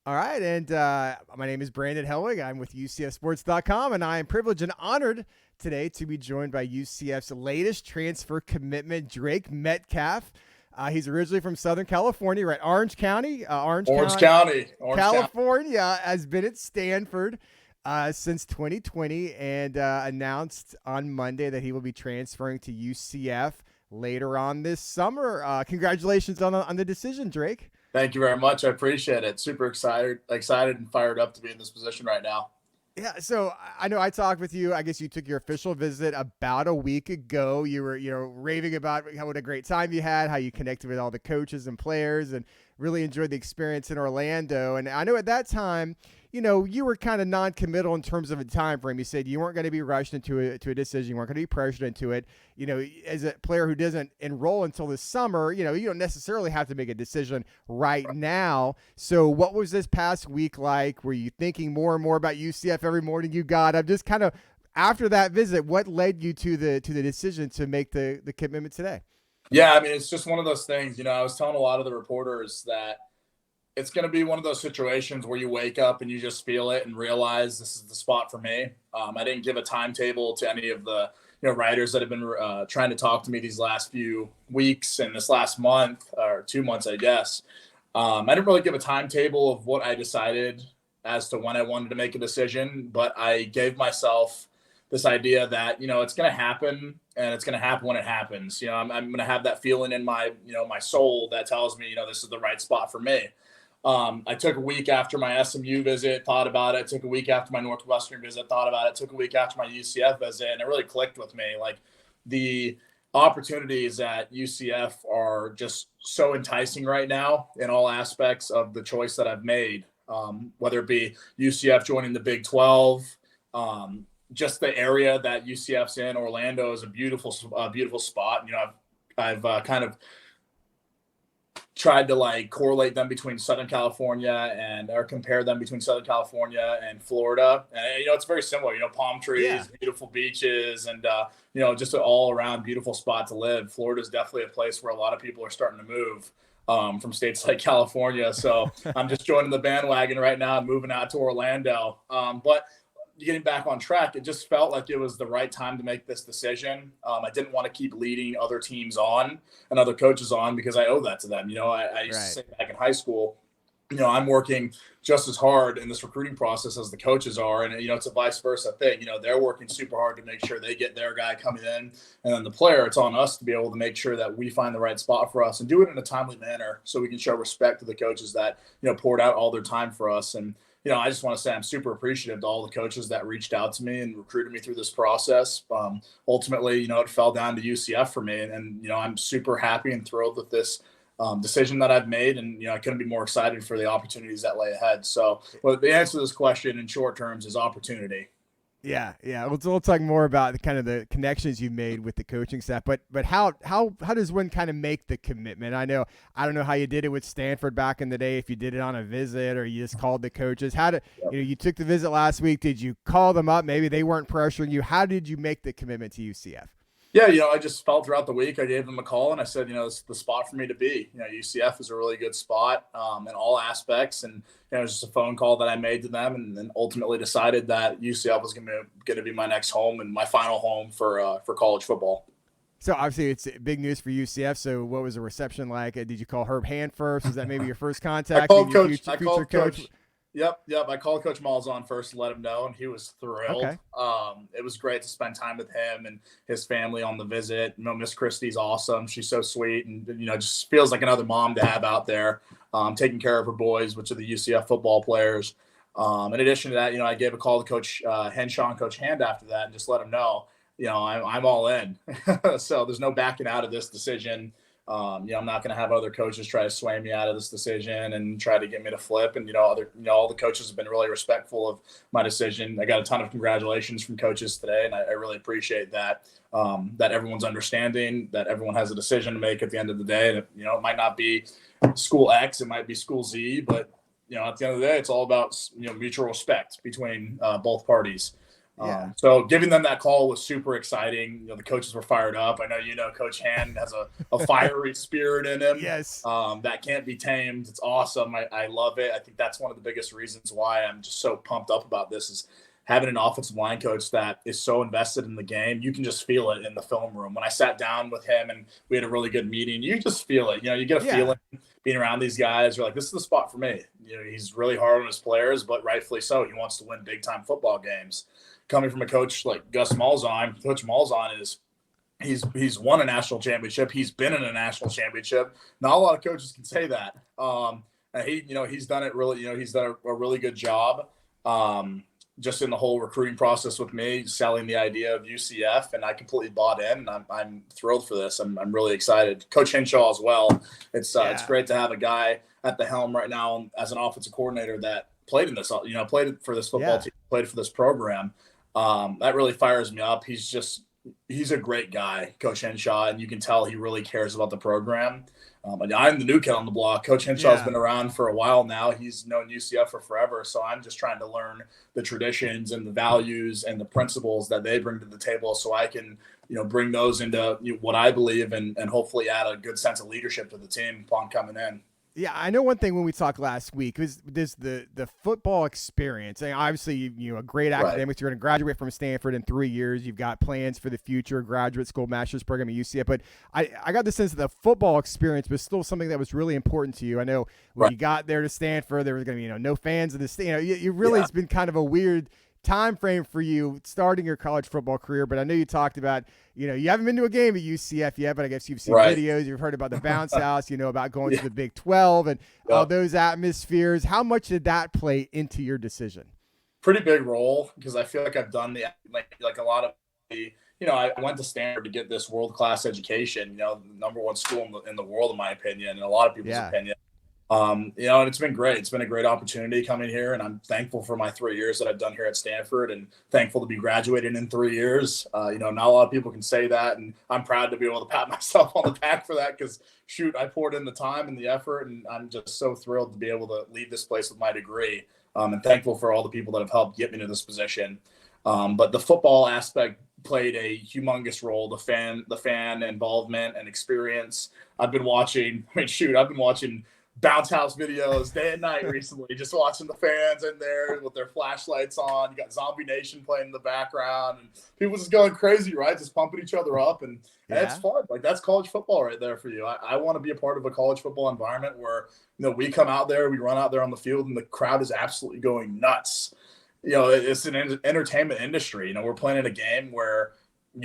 All right, and my name is Brandon Helwig. I'm with UCFsports.com, and I am privileged and honored today to be joined by UCF's latest transfer commitment, Drake Metcalf. He's originally from Southern California, right? Orange County, Orange County. California. Has been at Stanford since 2020, and announced on Monday that he will be transferring to UCF later on this summer. Congratulations on the decision, Drake. Thank you very much. I appreciate it. Super excited and fired up to be in this position right now. Yeah, so I know I talked with you. I guess you took your official visit about a week ago. You were, raving about what a great time you had, how you connected with all the coaches and players, and really enjoyed the experience in Orlando. And I know at that time, you were kind of non-committal in terms of a time frame. You said you weren't going to be rushed into a decision. You weren't going to be pressured into it. As a player who doesn't enroll until this summer, you don't necessarily have to make a decision right now. So what was this past week like? Were you thinking more and more about UCF every morning you got? I'm just kind of, after that visit, what led you to the decision to make the commitment today? Yeah, I mean, it's just one of those things. I was telling a lot of the reporters that it's going to be one of those situations where you wake up and you just feel it and realize this is the spot for me. I didn't give a timetable to any of the writers that have been trying to talk to me these last few weeks and this last month or 2 months, I guess. I didn't really give a timetable of what I decided as to when I wanted to make a decision, but I gave myself this idea that, it's going to happen, and it's going to happen when it happens. I'm going to have that feeling in my, my soul that tells me, this is the right spot for me. I took a week after my SMU visit, thought about it. Took a week after my Northwestern visit, thought about it. Took a week after my UCF visit, and it really clicked with me. Like, the opportunities at UCF are just so enticing right now in all aspects of the choice that I've made, whether it be UCF joining the Big 12, just the area that UCF's in. Orlando is a beautiful spot. I've kind of tried to correlate them between Southern California or compare them between Southern California and Florida. And, it's very similar, palm trees, yeah, beautiful beaches, and, just an all around beautiful spot to live. Florida is definitely a place where a lot of people are starting to move from states like California. So I'm just joining the bandwagon right now and moving out to Orlando. But getting back on track, it just felt like it was the right time to make this decision. I didn't want to keep leading other teams on and other coaches on because I owe that to them. I used to say back in high school, I'm working just as hard in this recruiting process as the coaches are. And, it's a vice versa thing. They're working super hard to make sure they get their guy coming in. And then the player, it's on us to be able to make sure that we find the right spot for us and do it in a timely manner so we can show respect to the coaches that, poured out all their time for us. And, I just want to say I'm super appreciative to all the coaches that reached out to me and recruited me through this process. Ultimately, it fell down to UCF for me. And I'm super happy and thrilled with this decision that I've made. And, I couldn't be more excited for the opportunities that lay ahead. So the answer to this question in short terms is opportunity. Yeah. We'll talk more about the connections you made with the coaching staff, but how does one kind of make the commitment? I don't know how you did it with Stanford back in the day. If you did it on a visit or you just called the coaches, you took the visit last week. Did you call them up? Maybe they weren't pressuring you. How did you make the commitment to UCF? Yeah, I just felt throughout the week. I gave them a call and I said, it's the spot for me to be. UCF is a really good spot in all aspects. And it was just a phone call that I made to them, and then ultimately decided that UCF was going to be my next home and my final home for college football. So obviously it's big news for UCF. So what was the reception like? Did you call Herb Hand first? Was that maybe your first contact? I called Coach. Yep. I called Coach Malzahn first to let him know, and he was thrilled. Okay. It was great to spend time with him and his family on the visit. Miss Christie's awesome. She's so sweet, and just feels like another mom to have out there, taking care of her boys, which are the UCF football players. In addition to that, I gave a call to Coach Henshaw and Coach Hand after that, and just let him know, I'm all in. So there's no backing out of this decision. I'm not going to have other coaches try to sway me out of this decision and try to get me to flip. And, all the coaches have been really respectful of my decision. I got a ton of congratulations from coaches today, and I really appreciate that, that everyone's understanding, that everyone has a decision to make at the end of the day. And, it might not be school X, it might be school Z, but, at the end of the day, it's all about, mutual respect between both parties. Yeah. So giving them that call was super exciting. You know, the coaches were fired up. I know, you know, Coach Hand has a fiery spirit in him. Yes. That can't be tamed. It's awesome. I love it. I think that's one of the biggest reasons why I'm just so pumped up about this is having an offensive line coach that is so invested in the game. You can just feel it in the film room. When I sat down with him and we had a really good meeting, you just feel it. You know, you get a feeling being around these guys. You're like, this is the spot for me. You know, he's really hard on his players, but rightfully so. He wants to win big time football games. Coming from a coach like Gus Malzahn, Coach Malzahn is he's won a national championship. He's been in a national championship. Not a lot of coaches can say that. And he's done it really. You know, he's done a really good job. Just in the whole recruiting process with me, selling the idea of UCF, and I completely bought in. And I'm thrilled for this. I'm really excited. Coach Henshaw as well. It's great to have a guy at the helm right now as an offensive coordinator that played in this. You know, played for this football team, played for this program. That really fires me up. He's a great guy, Coach Henshaw, and you can tell he really cares about the program. I'm the new kid on the block. Coach Henshaw's been around for a while now. He's known UCF for forever. So I'm just trying to learn the traditions and the values and the principles that they bring to the table so I can, you know, bring those into what I believe and hopefully add a good sense of leadership to the team upon coming in. Yeah, I know one thing when we talked last week was this the football experience. And obviously, you know, a great academics. You're going to graduate from Stanford in 3 years. You've got plans for the future, graduate school, master's program at UCF. But I got the sense that the football experience was still something that was really important to you. I know when you got there to Stanford, there was going to be no fans of this. You know, you really it's been kind of a weird time frame for you starting your college football career. But I know you talked about, you know, you haven't been to a game at UCF yet, but I guess you've seen videos, you've heard about the bounce house, you know, about going to the Big 12 and all those atmospheres. How much did that play into your decision? Pretty big role, because I feel like I've done like a lot of the, you know, I went to Stanford to get this world-class education, you know, number one school in the world, in my opinion, and a lot of people's opinion. You know, and it's been great. It's been a great opportunity coming here, and I'm thankful for my 3 years that I've done here at Stanford, and thankful to be graduating in 3 years. You know, not a lot of people can say that, and I'm proud to be able to pat myself on the back for that because, shoot, I poured in the time and the effort, and I'm just so thrilled to be able to leave this place with my degree, and thankful for all the people that have helped get me to this position. But the football aspect played a humongous role, the fan involvement and experience. I've been watching bounce house videos day and night recently, just watching the fans in there with their flashlights on. You got Zombie Nation playing in the background and people just going crazy, right? Just pumping each other up. And it's fun. Like, that's college football right there for you. I want to be a part of a college football environment where, you know, we come out there, we run out there on the field and the crowd is absolutely going nuts. You know, it's an entertainment industry. You know, we're playing in a game where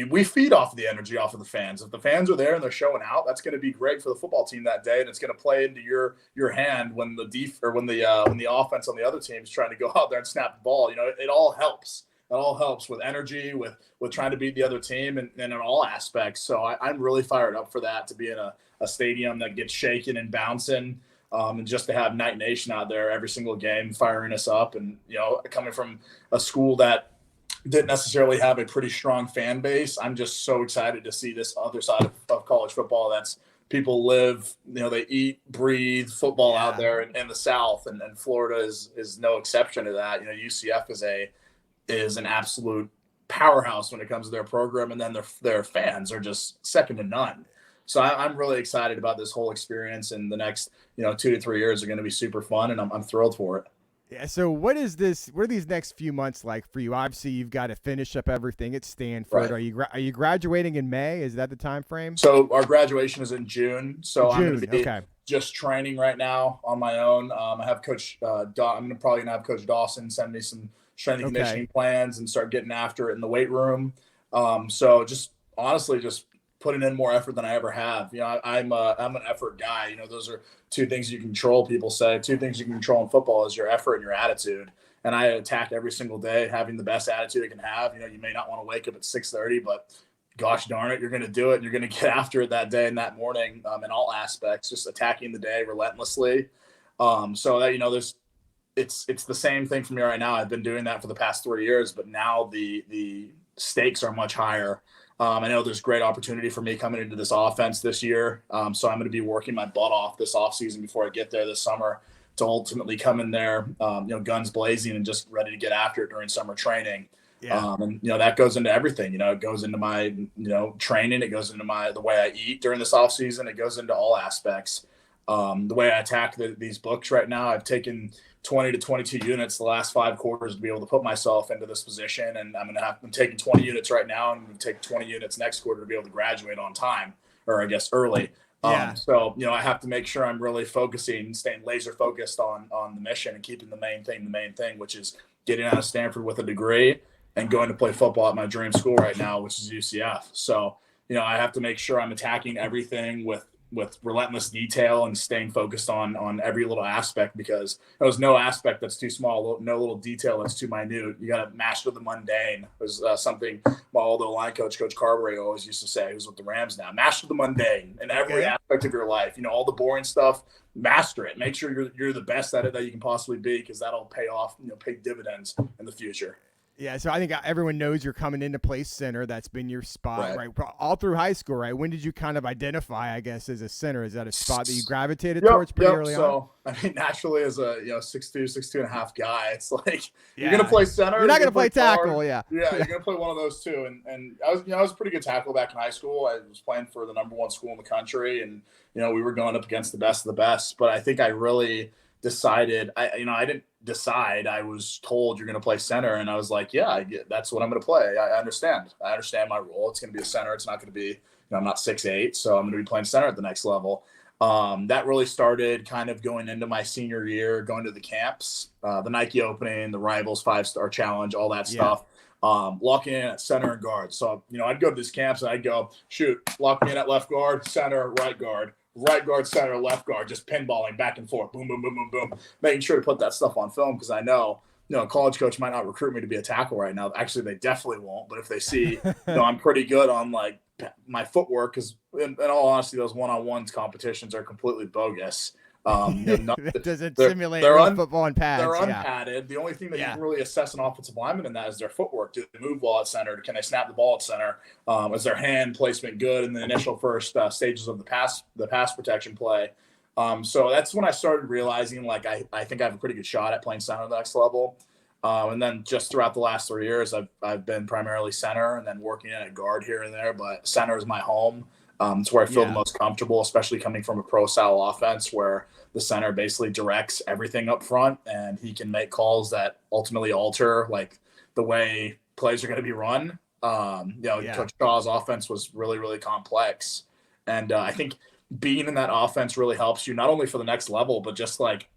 we feed off of the energy off of the fans. If the fans are there and they're showing out, that's going to be great for the football team that day, and it's going to play into your hand when the offense on the other team is trying to go out there and snap the ball. You know, it all helps. It all helps with energy, with trying to beat the other team, and in all aspects. So I'm really fired up for that, to be in a stadium that gets shaking and bouncing, and just to have Night Nation out there every single game firing us up. And, you know, coming from a school that didn't necessarily have a pretty strong fan base, I'm just so excited to see this other side of college football. That's people live, you know, they eat, breathe football out there in the South, and Florida is no exception to that. You know, UCF is an absolute powerhouse when it comes to their program, and then their fans are just second to none. So I'm really excited about this whole experience, and the next, you know, 2 to 3 years are going to be super fun, and I'm thrilled for it. Yeah. So what are these next few months like for you? Obviously, you've got to finish up everything at Stanford. Right. Are you graduating in May? Is that the time frame? So our graduation is in June. So I'm going to be just training right now on my own. I have Coach. I'm probably gonna have Coach Dawson send me some strength and conditioning plans and start getting after it in the weight room. So just honestly, just putting in more effort than I ever have. You know, I'm an effort guy. You know, those are two things you control. People say 2 things you can control in football is your effort and your attitude. And I attack every single day, having the best attitude I can have. You know, you may not want to wake up at 6:30, but gosh darn it, you're going to do it. And you're going to get after it that day and that morning, in all aspects, just attacking the day relentlessly. So that, you know, it's the same thing for me right now. I've been doing that for the past 3 years, but now the stakes are much higher. I know there's great opportunity for me coming into this offense this year. So I'm going to be working my butt off this offseason before I get there this summer to ultimately come in there, you know, guns blazing and just ready to get after it during summer training. Yeah. And that goes into everything. It goes into my training. It goes into the way I eat during this off season. It goes into all aspects. The way I attack these books right now, I've taken 20 to 22 units the last 5 quarters to be able to put myself into this position, and I'm taking 20 units right now, and I'm going to take 20 units next quarter to be able to graduate on time, or I guess early. Yeah. So I have to make sure I'm really staying laser focused on the mission and keeping the main thing, which is getting out of Stanford with a degree and going to play football at my dream school right now, which is UCF. So I have to make sure I'm attacking everything with relentless detail and staying focused on every little aspect, because there's no aspect that's too small, no little detail that's too minute. You got to master the mundane. Was something my old line coach, Coach Carberry, always used to say. Who's with the Rams now. Master the mundane in every aspect of your life. All the boring stuff, master it. Make sure you're the best at it that you can possibly be, because that'll pay off, pay dividends in the future. Yeah, so I think everyone knows you're coming into play center. That's been your spot, right? All through high school, right? When did you kind of identify, I guess, as a center? Is that a spot that you gravitated towards pretty early on? So, naturally, as a 6'2" and a half guy, it's like you're gonna play center. You're not gonna play tackle, guard. Yeah, you're gonna play one of those two. And I was a pretty good tackle back in high school. I was playing for the #1 school in the country, and we were going up against the best of the best. But I think I really decided. I didn't decide. I was told you're going to play center, and I was like, yeah, that's what I'm going to play. I understand my role. It's going to be a center. It's not going to be, I'm not 6'8", so I'm going to be playing center at the next level. That really started kind of going into my senior year, going to the camps, the Nike Opening, the Rivals 5-Star Challenge, all that stuff. Locking in at center and guard. So, I'd go to these camps and I'd go, shoot, lock me in at left guard, center, right guard, center, left guard, just pinballing back and forth, boom, boom, boom, boom, boom, making sure to put that stuff on film, because I know, a college coach might not recruit me to be a tackle right now. Actually, they definitely won't. But if they see, I'm pretty good on like my footwork, because in all honesty, those one-on-ones competitions are completely bogus. It doesn't simulate real football and pads. They're unpadded. Yeah. The only thing that you can really assess an offensive lineman in that is their footwork. Do they move well at center? Can they snap the ball at center? Is their hand placement good in the initial first stages of the pass protection play? So that's when I started realizing, like, I think I have a pretty good shot at playing center at the next level. And then just throughout the last 3 years, I've been primarily center, and then working in at guard here and there. But center is my home. It's where I feel the most comfortable, especially coming from a pro-style offense where the center basically directs everything up front, and he can make calls that ultimately alter like the way plays are going to be run. Coach Shaw's offense was really, really complex, and I think being in that offense really helps you not only for the next level, but just like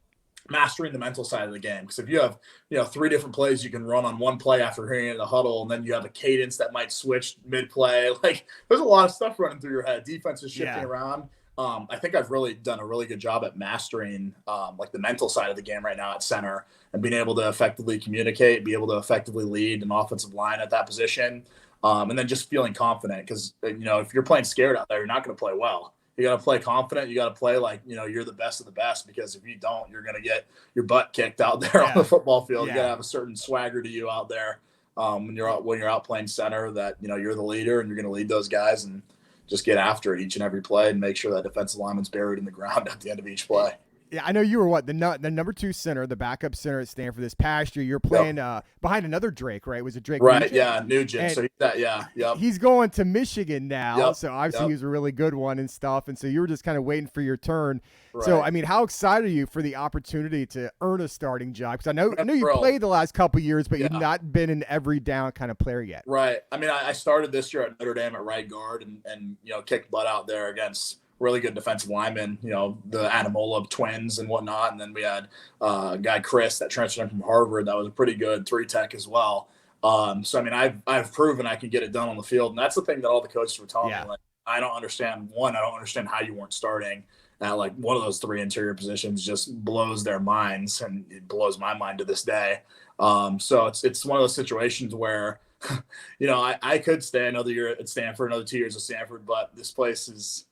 mastering the mental side of the game. Because if you have 3 different plays you can run on one play after hearing it in the huddle, and then you have a cadence that might switch mid-play, like there's a lot of stuff running through your head. Defense is shifting around. I think I've really done a really good job at mastering like the mental side of the game right now at center, and being able to effectively communicate, be able to effectively lead an offensive line at that position, and then just feeling confident, because if you're playing scared out there, you're not going to play well. You got to play confident. You got to play like, you're the best of the best, because if you don't, you're going to get your butt kicked out there on the football field. You got to have a certain swagger to you out there when you're out playing center, that, you're the leader, and you're going to lead those guys and just get after it each and every play and make sure that defensive lineman's buried in the ground at the end of each play. Yeah, I know you were the #2 center, the backup center at Stanford this past year. You're playing behind another Drake, right? Was it Drake? Right, Nugent? yeah, Nugent. So he's going to Michigan now, so obviously he was a really good one and stuff. And so you were just kind of waiting for your turn. Right. So I mean, how excited are you for the opportunity to earn a starting job? Because I know you played the last couple of years, but you've not been an every down kind of player yet. Right. I mean, I started this year at Notre Dame at right guard, and kicked butt out there against really good defensive linemen, the Anamola twins and whatnot. And then we had a guy, Chris, that transferred in from Harvard, that was a pretty good 3-tech as well. So, I mean, I've proven I can get it done on the field. And that's the thing that all the coaches were telling me. Like, I don't understand how you weren't starting at like one of those 3 interior positions. Just blows their minds, and it blows my mind to this day. So it's one of those situations where, I could stay another year at Stanford, another 2 years at Stanford, but this place is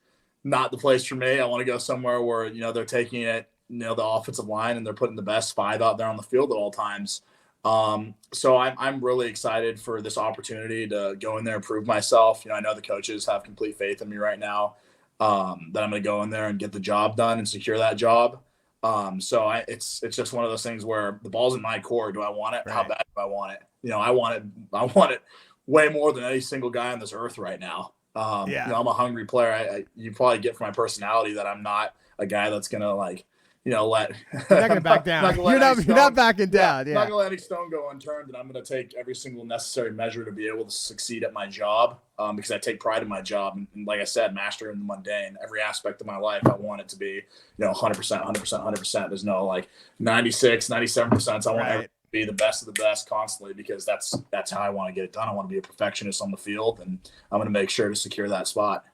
not the place for me. I want to go somewhere where, they're taking it, the offensive line, and they're putting the best 5 out there on the field at all times. So I'm really excited for this opportunity to go in there and prove myself. I know the coaches have complete faith in me right now, that I'm going to go in there and get the job done and secure that job. It's just one of those things where the ball's in my court. Do I want it? Right. How bad do I want it? I want it way more than any single guy on this earth right now. I'm a hungry player. You probably get from my personality that I'm not a guy that's gonna let. You're not gonna back down. You're not backing down. I'm not gonna let any stone go unturned, and I'm gonna take every single necessary measure to be able to succeed at my job. Because I take pride in my job, and like I said, mastering the mundane. Every aspect of my life, I want it to be 100%. There's no 96, 97%. I want everything to be the best of the best constantly, because that's how I want to get it done. I want to be a perfectionist on the field, and I'm going to make sure to secure that spot.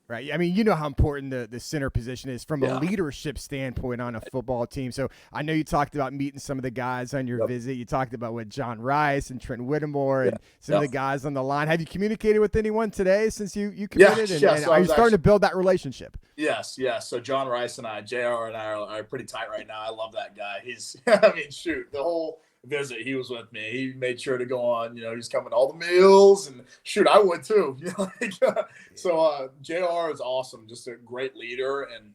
Right. I mean, you know how important the center position is from a leadership standpoint on a football team. So I know you talked about meeting some of the guys on your visit. You talked about with John Rice and Trent Whittemore and some of the guys on the line. Have you communicated with anyone today since you committed? And so are you starting to build that relationship? Yes. So John Rice and JR and I are pretty tight right now. I love that guy. He's, the whole visit he was with me, he made sure to go on, he's coming to all the meals, and I would too. So JR is awesome, just a great leader. And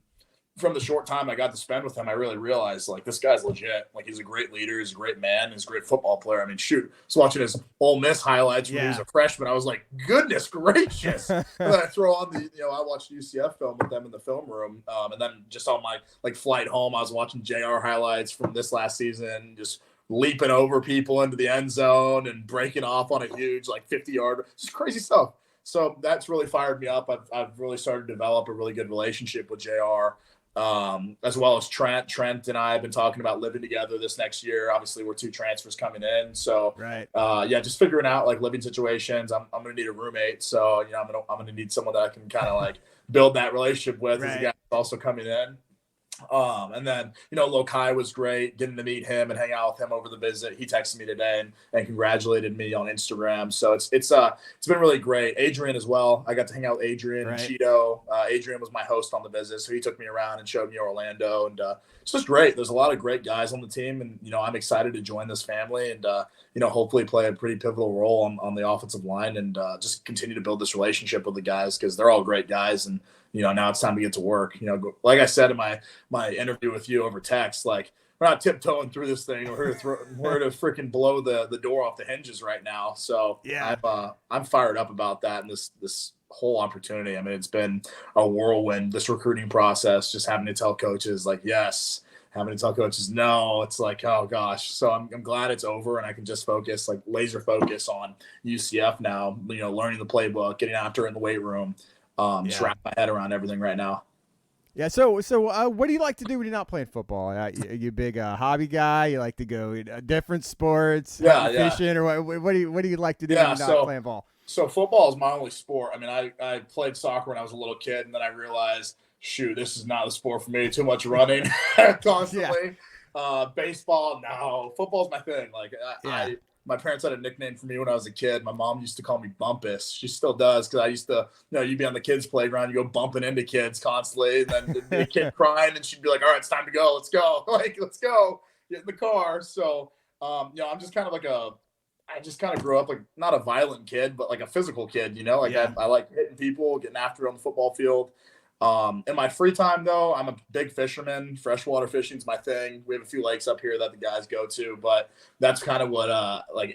from the short time I got to spend with him, I really realized this guy's legit. He's a great leader, he's a great man, he's a great football player. I was watching his Ole Miss highlights when he was a freshman. I was like, goodness gracious. And then I throw on I watched UCF film with them in the film room, and then just on my flight home, I was watching JR highlights from this last season, just leaping over people into the end zone and breaking off on a huge 50-yard, just crazy stuff. So that's really fired me up. I've really started to develop a really good relationship with JR, as well as Trent. Trent and I have been talking about living together this next year. Obviously, we're 2 transfers coming in, so just figuring out living situations. I'm going to need a roommate, so I'm going to need someone that I can kind of build that relationship with as a guy that's also coming in. And then, Lokai was great, getting to meet him and hang out with him over the visit. He texted me today and congratulated me on Instagram. So it's been really great. Adrian as well. I got to hang out with Adrian and Cheeto. Adrian was my host on the visit, so he took me around and showed me Orlando, and it's just great. There's a lot of great guys on the team, and I'm excited to join this family and hopefully play a pretty pivotal role on the offensive line, and just continue to build this relationship with the guys, because they're all great guys. And now it's time to get to work. Like I said in my interview with you over text, we're not tiptoeing through this thing. We're to freaking blow the door off the hinges right now. So I'm fired up about that, and this whole opportunity. It's been a whirlwind, this recruiting process, just having to tell coaches yes, having to tell coaches no. It's oh gosh. So I'm glad it's over, and I can just focus, laser focus on UCF now, learning the playbook, getting after it in the weight room. Just wrap my head around everything right now. Yeah. So what do you like to do when you're not playing football? You a big hobby guy? You like to go different sports, fishing, or what do you like to do when you're not playing ball? So football is my only sport. I played soccer when I was a little kid, and then I realized, this is not the sport for me. Too much running constantly. Baseball, no. Football's my thing. My parents had a nickname for me when I was a kid. My mom used to call me Bumpus. She still does, because I used to, you'd be on the kids' playground, you go bumping into kids constantly, and then there'd be a kid crying, and she'd be like, all right, it's time to go. Let's go. Let's go. Get in the car. So, I'm just kind of I just kind of grew up not a violent kid, but a physical kid, I like hitting people, getting after it on the football field. In my free time, though, I'm a big fisherman. Freshwater fishing is my thing. We have a few lakes up here that the guys go to, but that's kind of what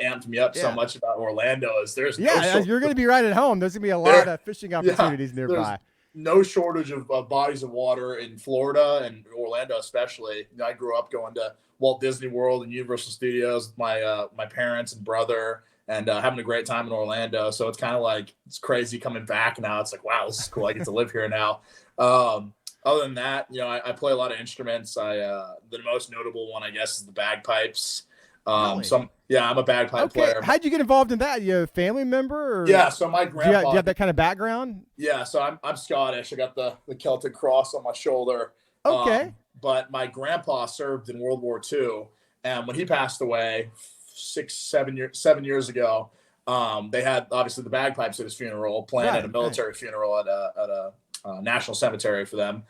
amped me up so much about Orlando. Is you're going to be right at home. There's going to be a lot of fishing opportunities nearby. No shortage of bodies of water in Florida and Orlando, especially. I grew up going to Walt Disney World and Universal Studios with my parents and brother, and having a great time in Orlando. So it's kind of it's crazy coming back now. It's wow, this is cool. I get to live here now. Other than that, I play a lot of instruments. The most notable one, I guess, is the bagpipes. Really? So I'm a bagpipe player. How'd you get involved in that? You a family member? Or yeah, so my grandpa. Do you have that kind of background? Yeah, so I'm Scottish. I got the Celtic cross on my shoulder. Okay. But my grandpa served in World War II, and when he passed away 7 years ago, they had obviously the bagpipes at his funeral, playing at a military funeral at a national cemetery for them.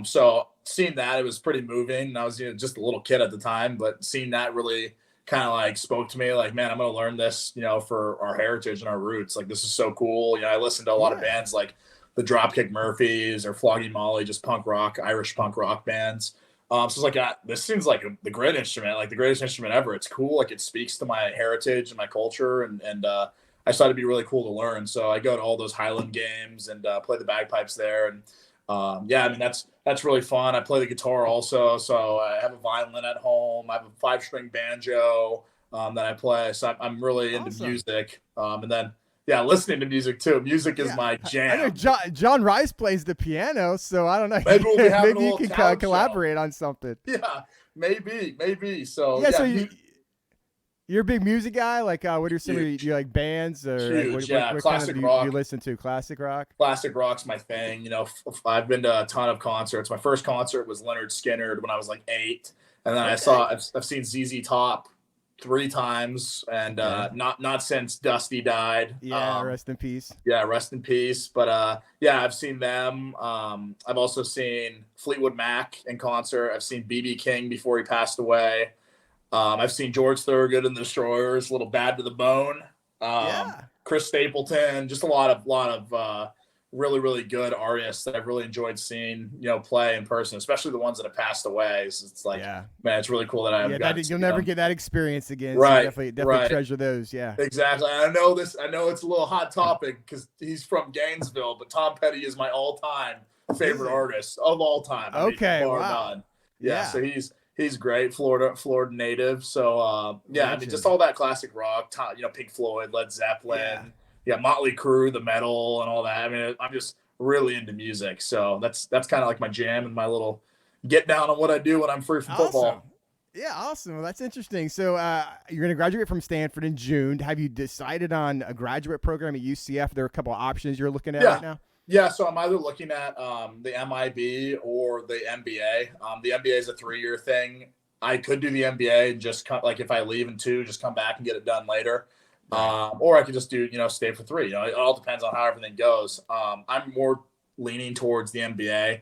So seeing that, it was pretty moving. I was just a little kid at the time, but seeing that really kind of spoke to me. Man, I'm going to learn this, for our heritage and our roots. This is so cool. I listened to a lot of bands like the Dropkick Murphys or Flogging Molly, just punk rock, Irish punk rock bands. So it's like, this seems like the great instrument, like the greatest instrument ever. It's cool. Like it speaks to my heritage and my culture. And I just thought it'd be really cool to learn. So I go to all those Highland games and play the bagpipes there. And yeah, I mean, that's really fun. I play the guitar also. So I have a violin at home. I have a 5-string banjo that I play. So I'm really into music. And then, yeah, listening to music too. Music is my jam. I know John Rice plays the piano, so I don't know. Maybe we'll be having maybe you can collaborate on something. Yeah, maybe. So yeah, so you're a big music guy. Like, what are some of you like bands or huge, what classic kind of rock? You listen to classic rock. Classic rock's my thing. You know, I've been to a ton of concerts. My first concert was Leonard Skinner when I was like 8, and then I've seen ZZ Top 3 times, and not since Dusty died. Yeah, rest in peace. Yeah, rest in peace. But yeah, I've seen them. I've also seen Fleetwood Mac in concert. I've seen BB King before he passed away. I've seen George Thorogood and the Destroyers, a little Bad to the Bone. Chris Stapleton, just a lot of really, really good artists that I've really enjoyed seeing, play in person, especially the ones that have passed away. So it's like, man, it's really cool that I've you'll never get that experience again. Right. So definitely treasure those. Yeah, exactly. I know it's a little hot topic because he's from Gainesville, but Tom Petty is my all-time favorite artist of all time. Wow. Yeah. So he's great. Florida native. So I mean, just all that classic rock, Pink Floyd, Led Zeppelin. Yeah, Motley Crue, the metal and all that. I mean, I'm just really into music. So that's kind of like my jam and my little get down on what I do when I'm free from football. Yeah, awesome. Well, that's interesting. So you're going to graduate from Stanford in June. Have you decided on a graduate program at UCF? There are a couple of options you're looking at right now. Yeah, so I'm either looking at the MIB or the MBA. The MBA is a 3-year thing. I could do the MBA and just like if I leave in 2, just come back and get it done later. Or I could just do, stay for 3. It all depends on how everything goes. I'm more leaning towards the MBA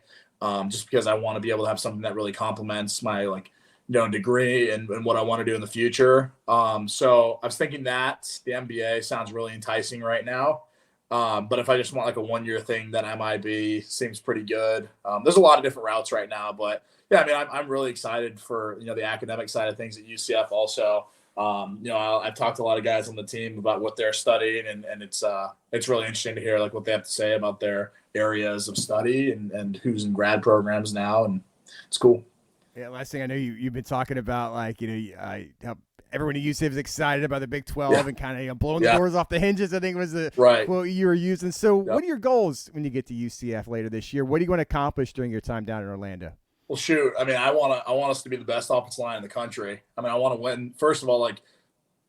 just because I want to be able to have something that really complements my degree and what I want to do in the future. So I was thinking that the MBA sounds really enticing right now. But if I just want like a 1-year thing, then MIB seems pretty good. There's a lot of different routes right now, but yeah, I mean, I'm really excited for, the academic side of things at UCF also. I've talked to a lot of guys on the team about what they're studying, and it's really interesting to hear like what they have to say about their areas of study and who's in grad programs now, and it's cool. Yeah, last thing I know, you've been talking about like how everyone at UCF is excited about the Big 12 and kind of blowing the doors off the hinges. I think was the quote you were using. So, what are your goals when you get to UCF later this year? What are you going to accomplish during your time down in Orlando? Well, shoot. I mean, I want us to be the best offensive line in the country. I mean, I want to win. First of all, like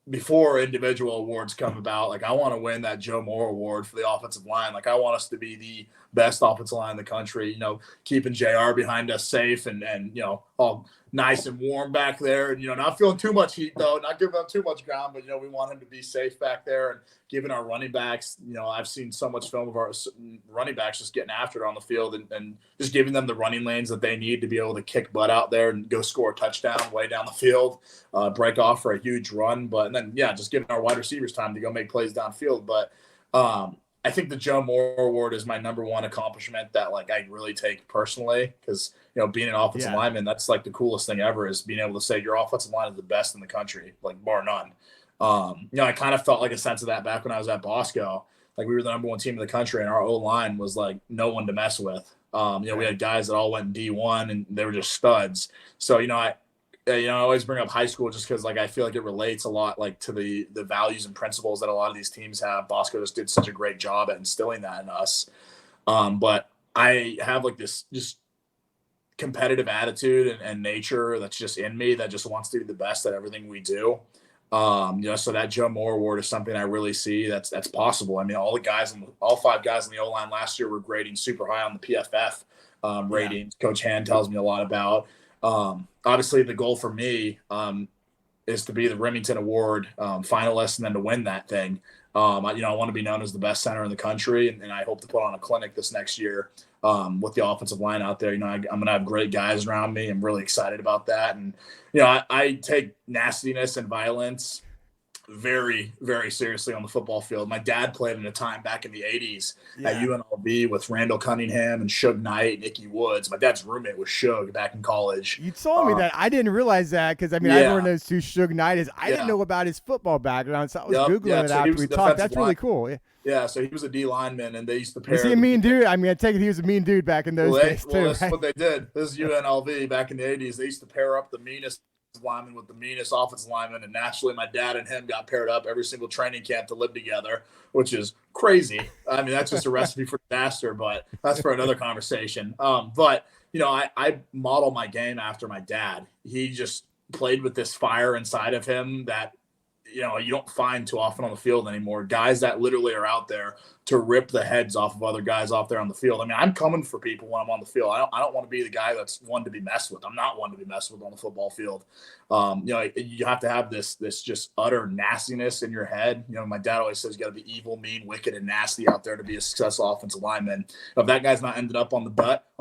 before individual awards come about, like I want to win that Joe Moore Award for the offensive line. Like I want us to be the best offensive line in the country. Keeping JR behind us safe and all nice and warm back there, and not feeling too much heat though, not giving up too much ground, but we want him to be safe back there and giving our running backs. I've seen so much film of our running backs just getting after it on the field and just giving them the running lanes that they need to be able to kick butt out there and go score a touchdown way down the field, break off for a huge run, and then just giving our wide receivers time to go make plays downfield. But I think the Joe Moore Award is my number one accomplishment that like I really take personally because being an offensive lineman, that's like the coolest thing ever is being able to say your offensive line is the best in the country, like bar none. I kind of felt like a sense of that back when I was at Bosco. Like we were the number 1 team in the country, and our O-line was like no one to mess with. We had guys that all went D1, and they were just studs. So I always bring up high school just because like I feel like it relates a lot like to the values and principles that a lot of these teams have. Bosco just did such a great job at instilling that in us. But I have like this just competitive attitude and nature that's just in me that just wants to be the best at everything we do. So that Joe Moore Award is something I really see that's possible. I mean, all 5 guys in the O-line last year were grading super high on the PFF ratings. Coach Hand tells me a lot about. Obviously the goal for me is to be the Remington Award finalist and then to win that thing. I want to be known as the best center in the country, and I hope to put on a clinic this next year with the offensive line out there. I'm going to have great guys around me. I'm really excited about that. And, I take nastiness and violence very, very seriously on the football field. My dad played in a time back in the 80s at Yeah. UNLV with Randall Cunningham and Suge Knight and Ickey Woods. My dad's roommate was Suge back in college. You told me that. I didn't realize that because, I mean, Yeah. everyone knows who Suge Knight is. I didn't Yeah. know about his football background, so I was Yep. Googling Yeah, it so he after was we a talked. defensive That's really cool. Yeah. Yeah, so he was a D lineman, and they used to pair. Was he a mean dude? I mean, I take it he was a mean dude back in those days, too. This is what they did. This is UNLV back in the 80s. They used to pair up the meanest lineman with the meanest offensive lineman, and naturally my dad and him got paired up every single training camp to live together, which is crazy. I mean, that's just a recipe for disaster, but that's for another conversation. But I model my game after my dad. He just played with this fire inside of him that you don't find too often on the field anymore. Guys that literally are out there to rip the heads off of other guys off there on the field. I mean, I'm coming for people when I'm on the field. I don't want to be the guy that's one to be messed with. I'm not one to be messed with on the football field. You have to have this just utter nastiness in your head. My dad always says you got to be evil, mean, wicked, and nasty out there to be a successful offensive lineman. If that guy's not ended up on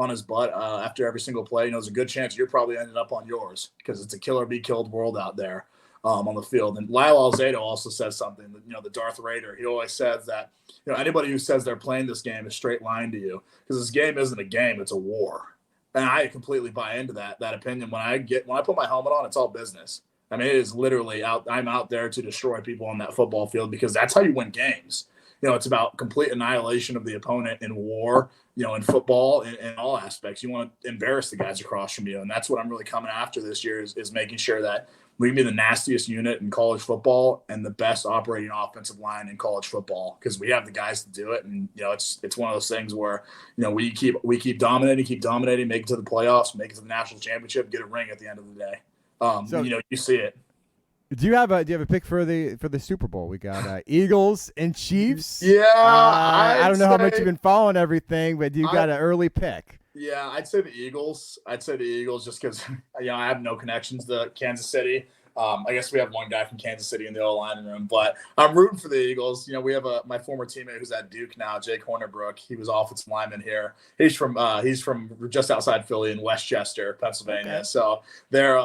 his butt after every single play, there's a good chance you're probably ended up on yours because it's a kill or be killed world out there. On the field. And Lyle Alzado also says something that, the Darth Raider, he always says that, anybody who says they're playing this game is straight lying to you because this game isn't a game, it's a war. And I completely buy into that opinion. When I put my helmet on, it's all business. I mean, it is literally I'm out there to destroy people on that football field because that's how you win games. It's about complete annihilation of the opponent in war, in football, in all aspects. You want to embarrass the guys across from you. And that's what I'm really coming after this year is making sure that we can be the nastiest unit in college football and the best operating offensive line in college football because we have the guys to do it. And, it's one of those things where, we keep dominating, make it to the playoffs, make it to the national championship, get a ring at the end of the day. You see it. Do you have a pick for the Super Bowl? We got Eagles and Chiefs. Yeah, I don't know how much you've been following everything, but you got an early pick. Yeah, I'd say the Eagles. Just because I have no connections to Kansas City. I guess we have one guy from Kansas City in the O-line room, but I'm rooting for the Eagles. We have my former teammate who's at Duke now, Jake Hornerbrook. He was offensive lineman here. He's from just outside Philly in Westchester, Pennsylvania. Okay. So they're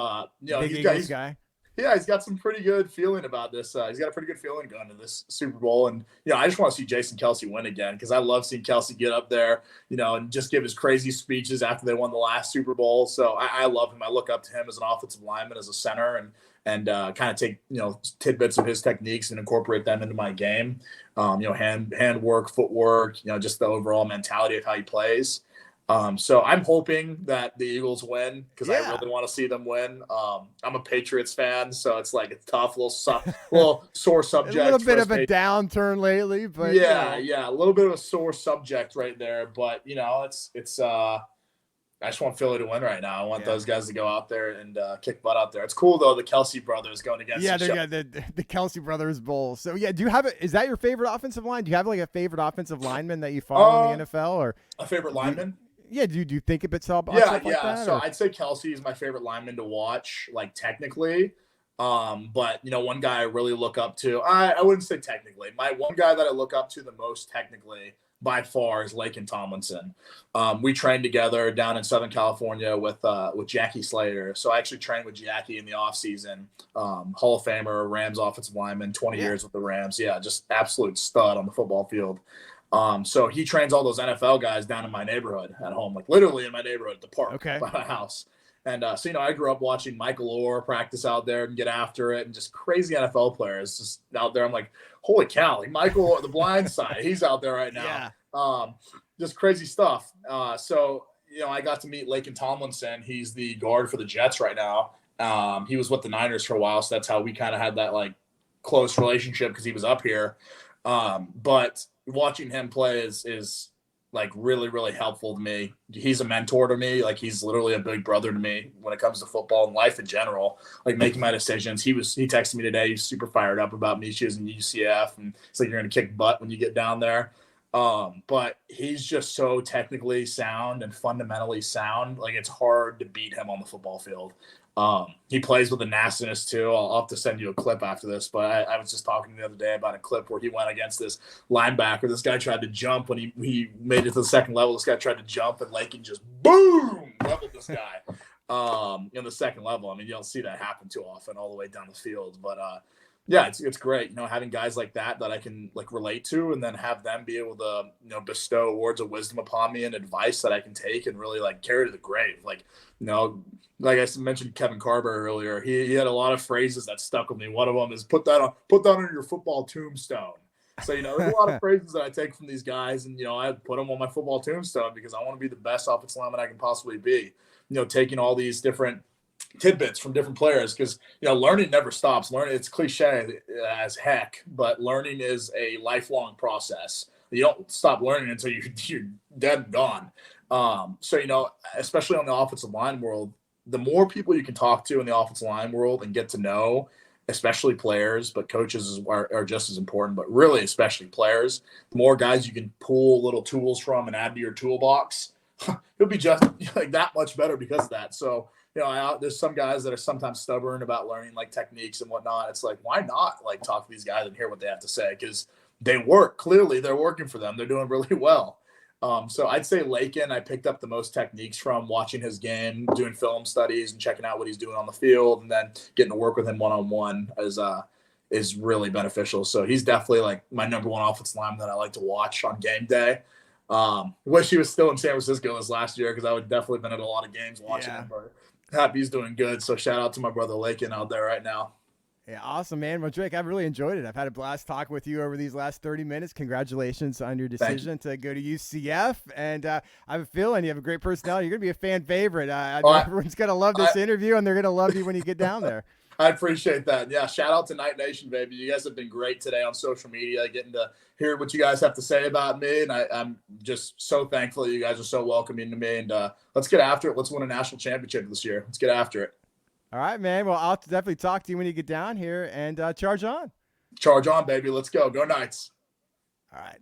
Eagles guy. Yeah, he's got some pretty good feeling about this. He's got a pretty good feeling going to this Super Bowl. And, I just want to see Jason Kelce win again because I love seeing Kelce get up there, and just give his crazy speeches after they won the last Super Bowl. So I love him. I look up to him as an offensive lineman, as a center, and kind of take, tidbits of his techniques and incorporate them into my game. Hand work, footwork, just the overall mentality of how he plays. So I'm hoping that the Eagles win because I really want to see them win. I'm a Patriots fan, so it's like a tough little sore subject. A little bit of a downturn lately, but yeah, a little bit of a sore subject right there. But it's I just want Philly to win right now. I want those guys to go out there and kick butt out there. It's cool though. The Kelce brothers going against each other. the Kelce brothers bowl. So do you have is that your favorite offensive line? Do you have like a favorite offensive lineman that you follow in the NFL or a favorite lineman? Yeah, do you think of it like that? So I'd say Kelce is my favorite lineman to watch, like technically. But one guy I really look up to, I wouldn't say technically. My one guy that I look up to the most technically by far is Laken Tomlinson. We trained together down in Southern California with Jackie Slater. So I actually trained with Jackie in the offseason. Hall of Famer, Rams offensive lineman, 20 years with the Rams. Yeah, just absolute stud on the football field. So he trains all those NFL guys down in my neighborhood at home, like literally in my neighborhood at the park by my house. And so, I grew up watching Michael Orr practice out there and get after it and just crazy NFL players just out there. I'm like, holy cow, like Michael Orr, the blind side, he's out there right now. Just crazy stuff. So, I got to meet Laken Tomlinson. He's the guard for the Jets right now. He was with the Niners for a while. So that's how we kind of had that like close relationship because he was up here. But watching him play is like really, really helpful to me. He's a mentor to me. Like he's literally a big brother to me when it comes to football and life in general, like making my decisions. He texted me today. He's super fired up about me choosing UCF and it's like, you're going to kick butt when you get down there. But he's just so technically sound and fundamentally sound. Like it's hard to beat him on the football field. He plays with a nastiness too. I'll have to send you a clip after this, but I was just talking the other day about a clip where he went against this linebacker. This guy tried to jump when he made it to the second level. This guy tried to jump and Laken just boom leveled this guy in the second level. I mean, you don't see that happen too often all the way down the field, but Yeah, it's great, having guys like that I can like relate to, and then have them be able to, bestow words of wisdom upon me and advice that I can take and really like carry to the grave. Like, you know, like I mentioned Kevin Carver earlier, he had a lot of phrases that stuck with me. One of them is put that on your football tombstone. So, there's a lot of phrases that I take from these guys, and I put them on my football tombstone because I want to be the best offensive lineman I can possibly be. Taking all these different tidbits from different players, because learning never stops. Learning, it's cliche as heck, but learning is a lifelong process. You don't stop learning until you're dead and gone. So especially on the offensive line world, the more people you can talk to in the offensive line world and get to know, especially players, but coaches are just as important, but really especially players, the more guys you can pull little tools from and add to your toolbox, it'll be just like that much better because of that. So there's some guys that are sometimes stubborn about learning like techniques and whatnot. It's like, why not like talk to these guys and hear what they have to say? Because they work. Clearly, they're working for them. They're doing really well. So I'd say Lakin, I picked up the most techniques from watching his game, doing film studies and checking out what he's doing on the field, and then getting to work with him one-on-one is really beneficial. So he's definitely like my number one offensive lineman that I like to watch on game day. Wish he was still in San Francisco this last year, because I would definitely been at a lot of games watching him, but happy he's doing good. So shout out to my brother Lakin out there right now. Yeah, awesome, man. Well, Drake, I've really enjoyed it. I've had a blast talking with you over these last 30 minutes. Congratulations on your decision to go to UCF. And I have a feeling you have a great personality. You're going to be a fan favorite. Everyone's going to love this interview, and they're going to love you when you get down there. I appreciate that. Yeah, shout out to Night Nation, baby. You guys have been great today on social media, getting to hear what you guys have to say about me. And I'm just so thankful that you guys are so welcoming to me. And let's get after it. Let's win a national championship this year. Let's get after it. All right, man. Well, I'll definitely talk to you when you get down here, and charge on. Charge on, baby. Let's go. Go Knights. All right.